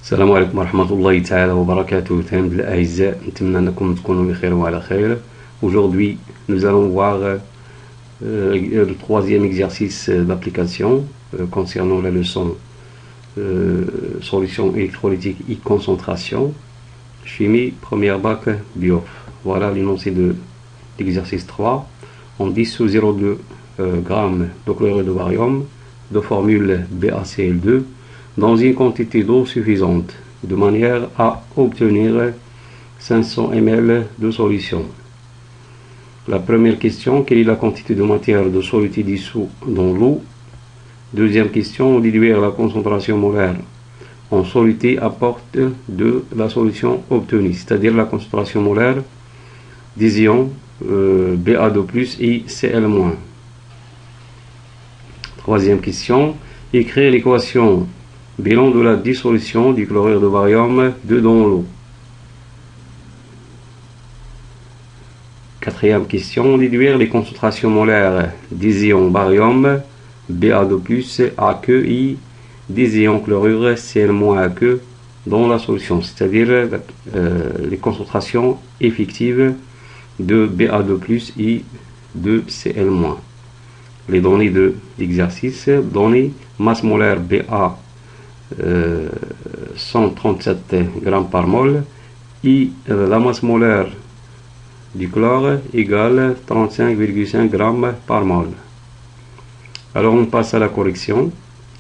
السلام عليكم ورحمة الله تعالى وبركاته. تلاميذ الأعزاء، نتمنى أنكم تكونوا بخير وعلى خير. Aujourd'hui, nous allons voir le troisième exercice d'application concernant la leçon solution électrolytique et concentration, chimie, première bac, bio. Voilà l'énoncé de l'exercice 3. On dissout 0,2 g de chlorure de barium de formule BaCl2 dans une quantité d'eau suffisante, de manière à obtenir 500 ml de solution. La première question, quelle est la quantité de matière de soluté dissous dans l'eau? Deuxième question, déduire la concentration molaire en soluté apporte de la solution obtenue, c'est-à-dire la concentration molaire des ions Ba2+ et Cl-. Troisième question, écrire l'équation bilan de la dissolution du chlorure de barium dans l'eau. Quatrième question, déduire les concentrations molaires des ions barium Ba2+ AQ et des ions chlorure Cl- dans la solution, c'est-à-dire les concentrations effectives de Ba2+ et de Cl-. Les données de l'exercice, données masse molaire Ba 137 g par mol et la masse molaire du chlore égale 35,5 g par mol. Alors on passe à la correction.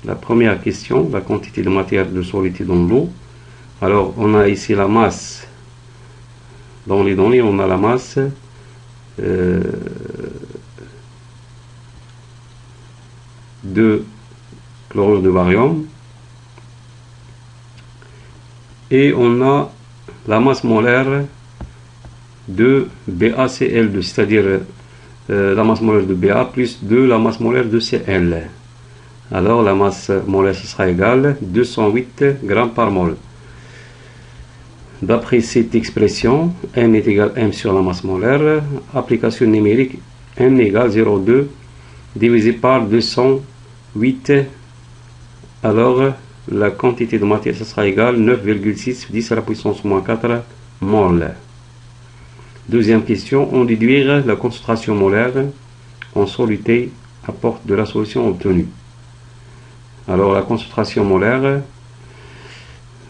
La première question, la quantité de matière de soluté dans l'eau. Alors on a ici la masse. Dans les données, on a la masse de chlorure de barium et on a la masse molaire de BaCl2, c'est-à-dire la masse molaire de Ba plus de la masse molaire de Cl. Alors la masse molaire ce sera égale 208 g par mol. D'après cette expression, n est égal à m sur la masse molaire, application numérique, n égale 0,2 divisé par 208. Alors la quantité de matière ce sera égale 9,6 10 à la puissance moins 4 mol. Deuxième question, on déduire la concentration molaire en soluté apporte de la solution obtenue. Alors la concentration molaire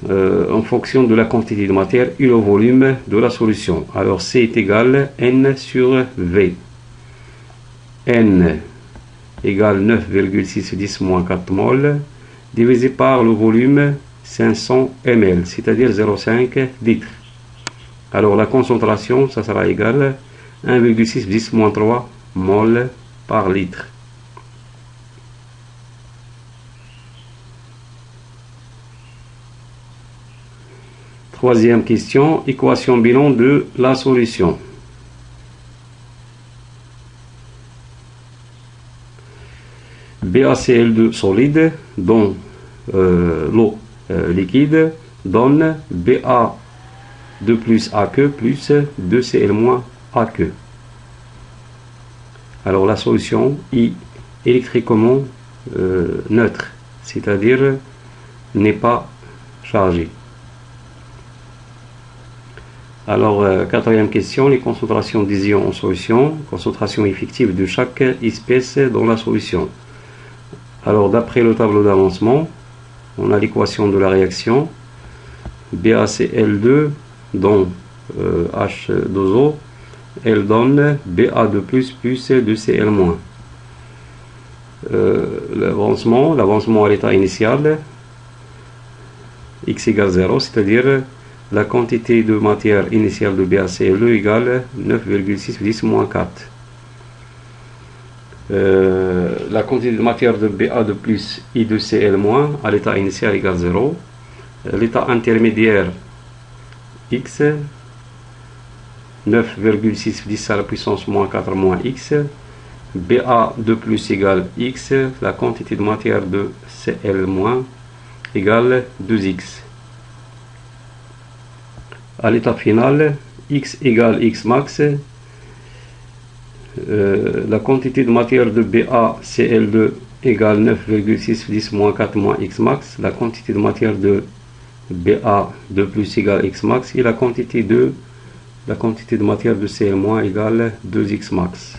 en fonction de la quantité de matière et le volume de la solution. Alors C est égal à N sur V. N égale 9,6 10 moins 4 mol divisé par le volume 500 ml, c'est-à-dire 0,5 litres. Alors la concentration, ça sera égal à 1,6 10 moins 3 mol par litre. Troisième question, équation bilan de la solution. BaCl2 solide dont l'eau liquide donne Ba2+ AQ plus 2Cl- AQ. Alors la solution est électriquement neutre, c'est-à-dire n'est pas chargée. Alors quatrième question, les concentrations des ions en solution, concentration effective de chaque espèce dans la solution. Alors d'après le tableau d'avancement, on a l'équation de la réaction BaCl2 dont H2O, elle donne Ba2+ plus 2Cl-. L'avancement à l'état initial, x égale 0, c'est-à-dire la quantité de matière initiale de BaCl2 égale 9,6 10 moins 4. La quantité de matière de Ba2+ et de Cl- à l'état initial égale 0. L'état intermédiaire x 9,6 10 à la puissance moins 4 moins x. Ba2+ égale x. La quantité de matière de Cl- égale 2x. À l'étape finale, x égale x max. La quantité de matière de BaCl2 égale 9,6 10 moins 4 moins x max. La quantité de matière de BA2 plus égale X max et la quantité de matière de Cl- égale 2X max.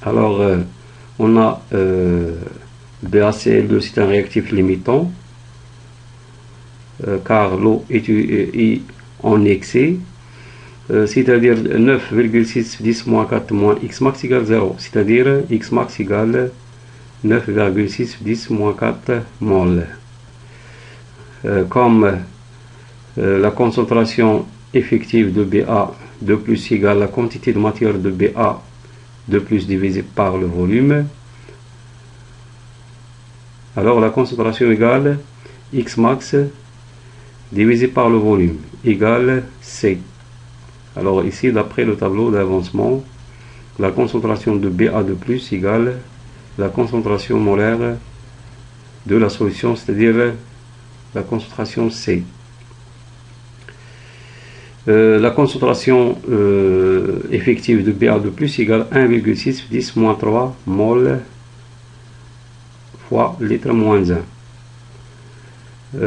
Alors, on a BaCl2, c'est un réactif limitant, car l'eau est en excès, c'est-à-dire 9,6 10 moins 4 moins X max égale 0, c'est-à-dire X max égale 9,6 10 moins 4 mol. Comme la concentration effective de BA2 plus égale la quantité de matière de BA2 plus divisé par le volume, alors la concentration égale X max divisé par le volume égale C. Alors ici, d'après le tableau d'avancement, la concentration de BA2 plus égale la concentration molaire de la solution, c'est-à-dire la concentration C. La concentration effective de BA2 plus égale 1,6 10 moins 3 mol fois litre moins 1.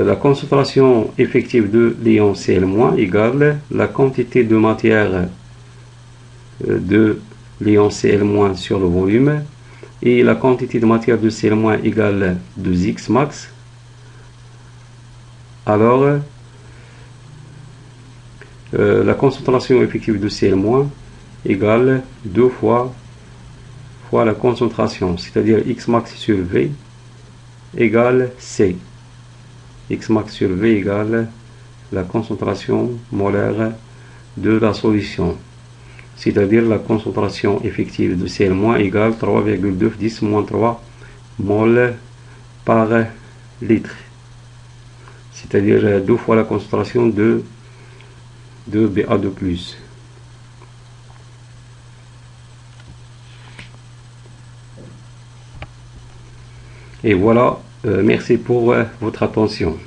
La concentration effective de l'ion Cl- égale la quantité de matière de l'ion Cl- sur le volume, et la quantité de matière de Cl- égale 2X max. Alors, la concentration effective de Cl- égale 2 fois la concentration, c'est-à-dire X max sur V égale C. X max sur V égale la concentration molaire de la solution, c'est-à-dire la concentration effective de Cl- égale 3,2 10 moins 3 mol par litre, c'est-à-dire 2 fois la concentration de BA2 plus. Et voilà, merci pour votre attention.